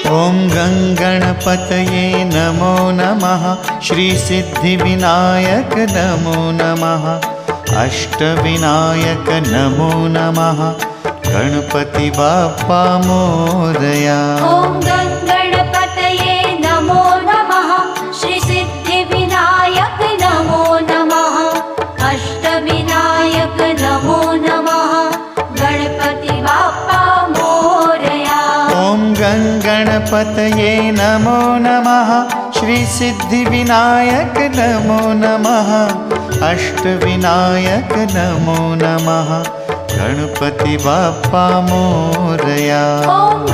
ॐ गणपतये नमो नमः। श्री सिद्धिविनायक नमो नमः। अष्टविनायक नमो नमः। गणपति बाप्पा मोरया। ॐ गणपतये नमो नमः। श्री सिद्धिविनायक नमो नमः। अष्टविनायक नमो नमः। गणपति बाप्पा मोरया। ॐ गणपतये नमो नमः। श्री सिद्धिविनायक नमो नमः। अष्टविनायक नमो नमः। गणपति बाप्पा मोरया। ॐ